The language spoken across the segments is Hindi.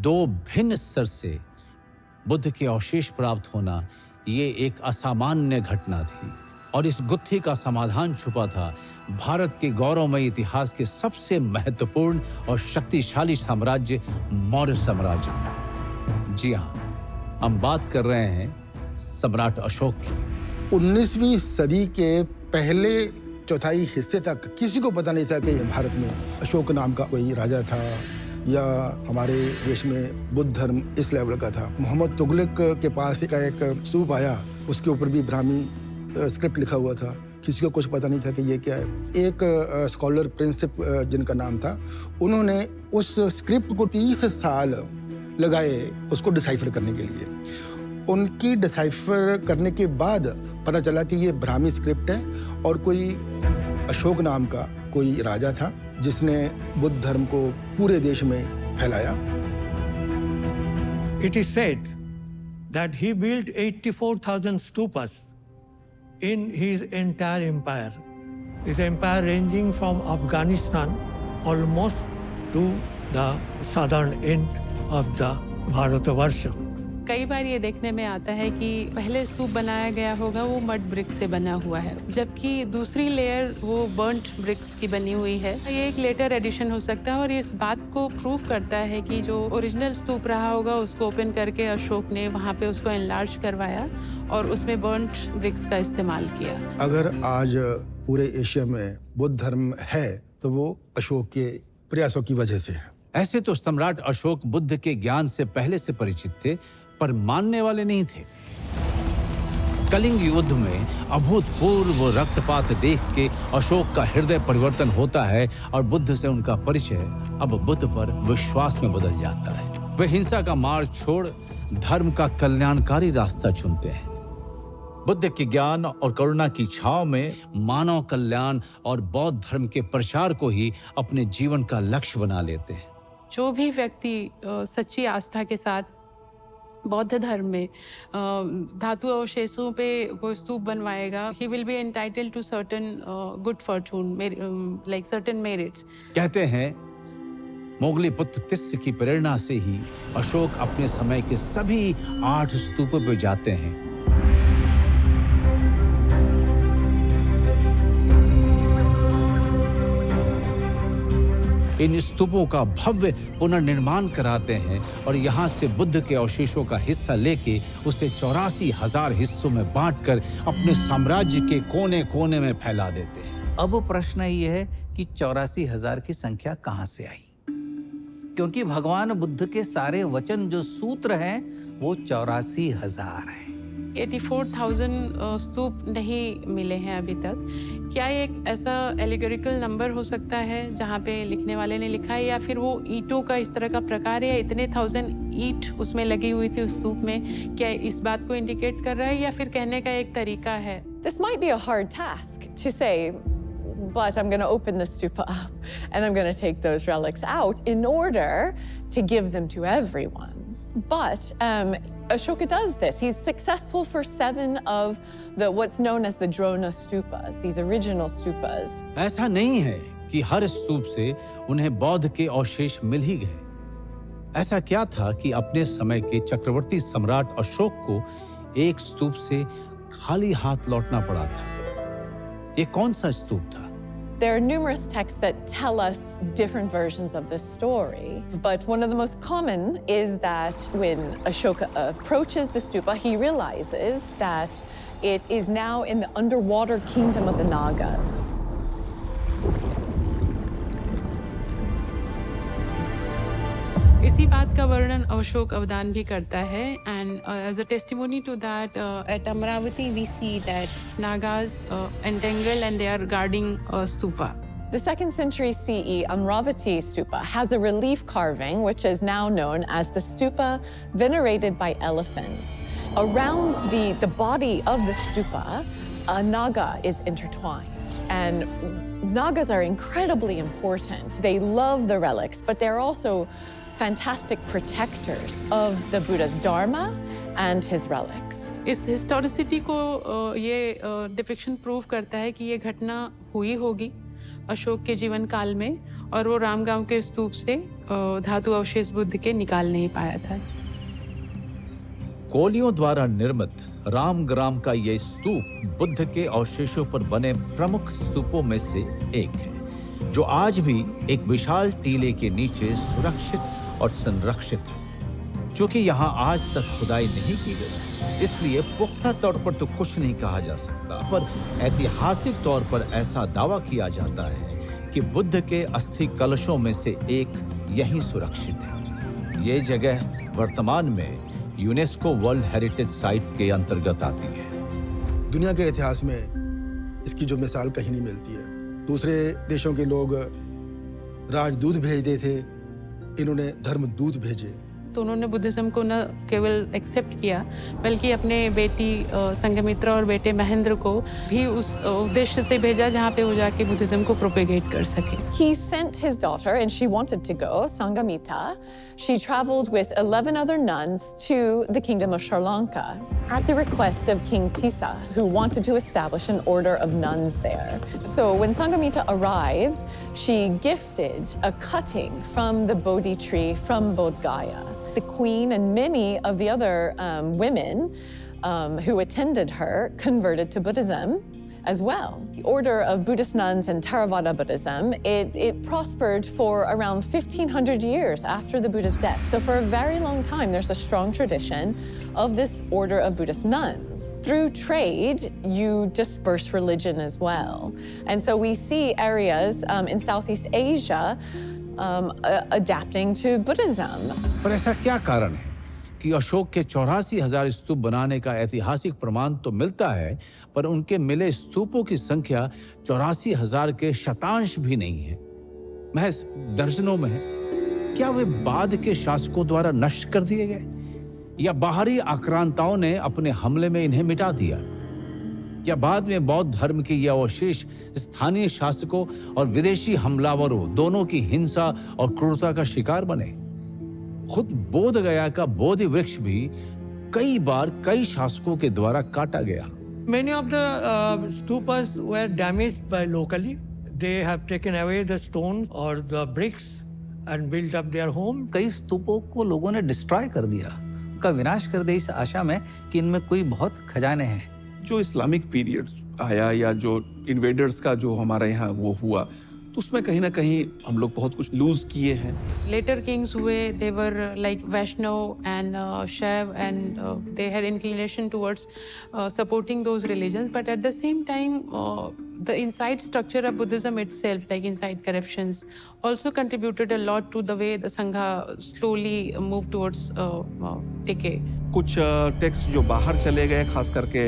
दो भिन्न स्तर से बुद्ध के अवशेष प्राप्त होना ये एक असामान्य घटना थी और इस गुत्थी का समाधान छुपा था भारत के गौरवमयी इतिहास के सबसे महत्वपूर्ण और शक्तिशाली साम्राज्य मौर्य साम्राज्य में। जी हाँ, हम बात कर रहे हैं सम्राट अशोक की। 19वीं सदी के पहले चौथाई हिस्से तक किसी को पता नहीं था कि भारत में अशोक नाम का कोई राजा था या हमारे देश में बुद्ध धर्म इस लेवल का था। मोहम्मद तुगलक के पास एक स्तूप आया, उसके ऊपर भी ब्राह्मी स्क्रिप्ट लिखा हुआ था। किसी को कुछ पता नहीं था कि ये क्या है। एक स्कॉलर प्रिंसिप जिनका नाम था, उन्होंने उस स्क्रिप्ट को 30 साल लगाए उसको डिसाइफर करने के लिए। उनकी डिसाइफर करने के बाद पता चला कि ये ब्राह्मी स्क्रिप्ट है और कोई अशोक नाम का कोई राजा था जिसने बुद्ध धर्म को पूरे देश में फैलाया। It is said that he built 84,000 stupas in his entire empire. His empire ranging from Afghanistan almost to the southern end of the Bharatavarsha. कई बार ये देखने में आता है कि पहले स्तूप बनाया गया होगा वो मड ब्रिक से बना हुआ है, जबकि दूसरी लेयर वो बर्न्ट ब्रिक्स की बनी हुई है। ये एक लेटर एडिशन हो सकता है और ये इस बात को प्रूव करता है कि जो ओरिजिनल स्तूप रहा होगा उसको ओपन करके अशोक ने वहाँ पे उसको एनलार्ज करवाया और उसमें बर्न्ट ब्रिक्स का इस्तेमाल किया। अगर आज पूरे एशिया में बुद्ध धर्म है तो वो अशोक के प्रयासों की वजह से है। ऐसे तो सम्राट अशोक बुद्ध के ज्ञान से पहले से परिचित थे, पर मानने वाले नहीं थे। कलिंग युद्ध में अभूतपूर्व रक्तपात देख के अशोक का हृदय परिवर्तन होता है और बुद्ध से उनका परिचय अब बुद्ध पर विश्वास में बदल जाता है। वे हिंसा का मार्ग छोड़ धर्म का कल्याणकारी रास्ता चुनते हैं। बुद्ध के ज्ञान और करुणा की छांव में मानव कल्याण और बौद्ध धर्म के प्रचार को ही अपने जीवन का लक्ष्य बना लेते हैं। जो भी व्यक्ति सच्ची आस्था के साथ बौद्ध धर्म में धातु अवशेषों पे कोई स्तूप बनवाएगा, he will be entitled to certain good fortune, like certain merits. कहते हैं मोगली पुत्र तिस्य की प्रेरणा से ही अशोक अपने समय के सभी 8 स्तूपों पर जाते हैं। इन स्तूपों का भव्य पुनर्निर्माण कराते हैं और यहाँ से बुद्ध के अवशेषों का हिस्सा लेके उसे 84,000 हिस्सों में बांटकर अपने साम्राज्य के कोने कोने में फैला देते हैं। अब प्रश्न ये है कि 84,000 की संख्या कहाँ से आई, क्योंकि भगवान बुद्ध के सारे वचन जो सूत्र हैं वो 84,000 हैं। 84,000 स्तूप नहीं मिले हैं अभी तक। क्या ये एक ऐसा एलिगोरिकल नंबर हो सकता है जहाँ पे लिखने वाले ने लिखा है, या फिर वो ईंटों का इस तरह का प्रकार है, इतने 1000 ईंट उसमें लगी हुई थी उस स्तूप में, क्या इस बात को इंडिकेट कर रहा है या फिर कहने का एक तरीका है? This might be a hard task to say, but I'm going to open the stupa up and I'm going to take those relics out in order to give them to everyone. But Ashoka does this. He's successful for 7 of the what's known as the Drona stupas, these original stupas. ऐसा नहीं है कि हर स्तूप से उन्हें बौद्ध के अवशेष मिल ही गए। ऐसा क्या था कि अपने समय के चक्रवर्ती सम्राट अशोक को एक स्तूप से खाली हाथ लौटना पड़ा था? ये कौन सा स्तूप था? There are numerous texts that tell us different versions of this story, but one of the most common is that when Ashoka approaches the stupa, he realizes that it is now in the underwater kingdom of the Nagas. इसी बात का वर्णन अशोक अवदान भी करता है, and as a testimony to that, at Amravati we see that Nagas entangled and they are guarding a stupa. The 2nd century CE Amravati stupa has a relief carving which is now known as the stupa venerated by elephants. Around the body of the stupa, a Naga is intertwined, and Nagas are incredibly important. They love the relics, but they're also fantastic protectors of the Buddha's Dharma and his relics. इस हिस्टोरिसिटी को ये डिपिक्शन प्रूव करता है कि ये घटना हुई होगी अशोक के जीवन काल में, और वो रामगांव के स्तूप से धातु अवशेष बुद्ध के निकाल नहीं पाया था। कोलियों द्वारा निर्मित रामग्राम का यह स्तूप बुद्ध के अवशेषों पर बने प्रमुख स्तूपों में से एक है, जो आज भी एक विशाल टीले के नीचे सुरक्षित और संरक्षित है। चूंकि यहाँ आज तक खुदाई नहीं की गई, इसलिए पुख्ता तौर पर तो कुछ नहीं कहा जा सकता, पर ऐतिहासिक तौर पर ऐसा दावा किया जाता है कि बुद्ध के अस्थि कलशों में से एक यहीं सुरक्षित है। ये जगह वर्तमान में यूनेस्को वर्ल्ड हेरिटेज साइट के अंतर्गत आती है। दुनिया के इतिहास में इसकी जो मिसाल कहीं नहीं मिलती है। दूसरे देशों के लोग राजदूत भेजते थे, इन्होंने धर्मदूत भेजे। तो उन्होंने बुद्धिज्म को न केवल एक्सेप्ट किया, बल्कि अपने बेटी संघमित्रा और बेटे महेंद्र को भी उस उद्देश्य से भेजा जहाँ पे वो जाके बुद्धिज्म को प्रोपेगेट कर सके। He sent his daughter, and she wanted to go, Sangamita. She traveled with 11 other nuns to the kingdom of Sri Lanka at the request of King Tissa, who wanted to establish an order of nuns there. So when Sangamita arrived, she gifted a cutting from the Bodhi tree from Bodh Gaya. The queen and many of the other women who attended her converted to Buddhism as well. The order of Buddhist nuns and Theravada Buddhism, it prospered for around 1500 years after the Buddha's death. So for a very long time, there's a strong tradition of this order of Buddhist nuns. Through trade, you disperse religion as well. And so we see areas in Southeast Asia adapting to Buddhism. पर ऐसा क्या कारण है कि अशोक के 84,000 स्तूप बनाने का ऐतिहासिक प्रमाण तो मिलता है, पर उनके मिले स्तूपों की संख्या 84,000 के शतांश भी नहीं है, महज दर्जनों में है? क्या वे बाद के शासकों द्वारा नष्ट कर दिए गए, या बाहरी आक्रांताओं ने अपने हमले में इन्हें मिटा दिया, या बाद में बौद्ध धर्म के ये अवशेष स्थानीय शासकों और विदेशी हमलावरों दोनों की हिंसा और क्रूरता का शिकार बने? खुद बोध गया का बोधि वृक्ष भी कई बार कई शासकों के द्वारा काटा गया। Many of the stupas were damaged by locally. They have taken away the stones or the bricks and built up their home. कई स्तूपों को लोगों ने डिस्ट्रॉय कर दिया, उनका विनाश कर दिया, इस आशा में कि इनमें कोई बहुत खजाने हैं। जो इस्लामिक पीरियड आया या जो इन्वेडर्स का जो हमारे यहाँ वो हुआ, तो उसमें कहीं ना कहीं हम लोग बहुत कुछ लूज किए हैं। Later kings हुए, they were like Vaishnav and Shaiv, and they had inclination towards supporting those religions, but at the same time the inside structure of Buddhism itself, like inside corruptions, also contributed a lot to the way the Sangha slowly moved towards decay. कुछ टेक्स्ट जो बाहर चले गए, खास करके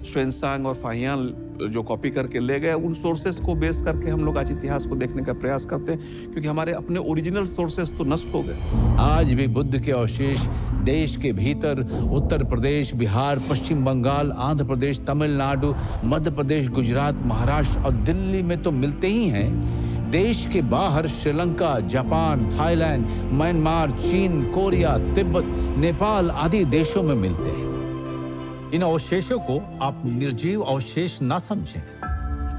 श्वेनसांग और फाहियान जो कॉपी करके ले गए, उन सोर्सेस को बेस करके हम लोग आज इतिहास को देखने का प्रयास करते हैं, क्योंकि हमारे अपने ओरिजिनल सोर्सेस तो नष्ट हो गए। आज भी बुद्ध के अवशेष देश के भीतर उत्तर प्रदेश, बिहार, पश्चिम बंगाल, आंध्र प्रदेश, तमिलनाडु, मध्य प्रदेश, गुजरात, महाराष्ट्र और दिल्ली में तो मिलते ही हैं। देश के बाहर श्रीलंका, जापान, थाईलैंड, म्यांमार, चीन, कोरिया, तिब्बत, नेपाल आदि देशों में मिलते हैं। इन अवशेषों को आप निर्जीव अवशेष ना समझें।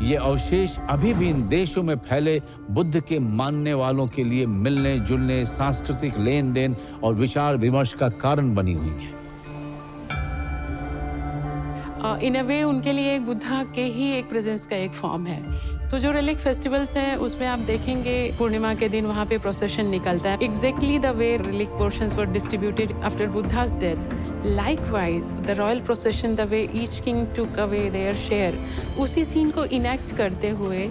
ये अवशेष अभी भी इन देशों में फैले बुद्ध के मानने वालों के लिए मिलने जुलने, सांस्कृतिक लेन देन और विचार विमर्श का कारण बनी हुई है। इन अ वे उनके लिए एक बुद्धा के ही एक प्रेजेंस का एक फॉर्म है। तो जो रिलिक फेस्टिवल्स हैं उसमें आप देखेंगे पूर्णिमा के दिन वहाँ पे प्रोसेशन निकलता है। Exactly the way relic portions were distributed after Buddha's death, likewise the royal procession, the way each king took away their share, उसी सीन को इनैक्ट करते हुए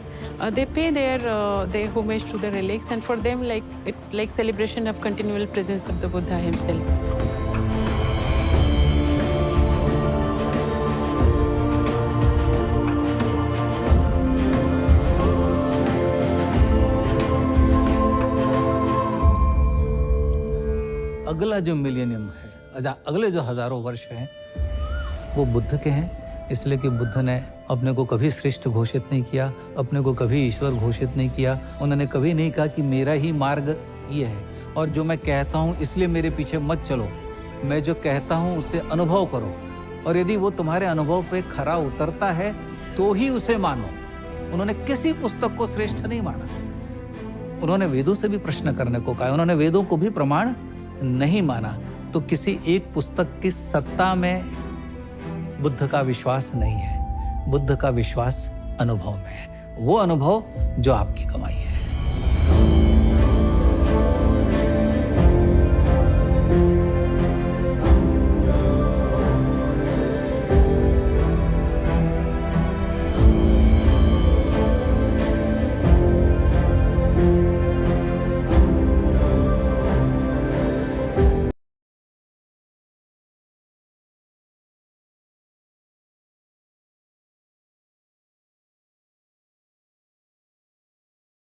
they pay their homage to the relics, and for them like it's like celebration of continual presence of the Buddha himself. अगला जो मिलेनियम है, अगले जो हजारों वर्ष हैं, वो बुद्ध के हैं, इसलिए कि बुद्ध ने अपने को कभी श्रेष्ठ घोषित नहीं किया, अपने को कभी ईश्वर घोषित नहीं किया। उन्होंने कभी नहीं कहा कि मेरा ही मार्ग ये है और जो मैं कहता हूँ इसलिए मेरे पीछे मत चलो, मैं जो कहता हूँ उससे अनुभव करो, और यदि वो तुम्हारे अनुभव पे खरा उतरता है तो ही उसे मानो। उन्होंने किसी पुस्तक को श्रेष्ठ नहीं माना। उन्होंने वेदों से भी प्रश्न करने को कहा, उन्होंने वेदों को भी प्रमाण नहीं माना। तो किसी एक पुस्तक की सत्ता में बुद्ध का विश्वास नहीं है, बुद्ध का विश्वास अनुभव में है, वो अनुभव जो आपकी कमाई है।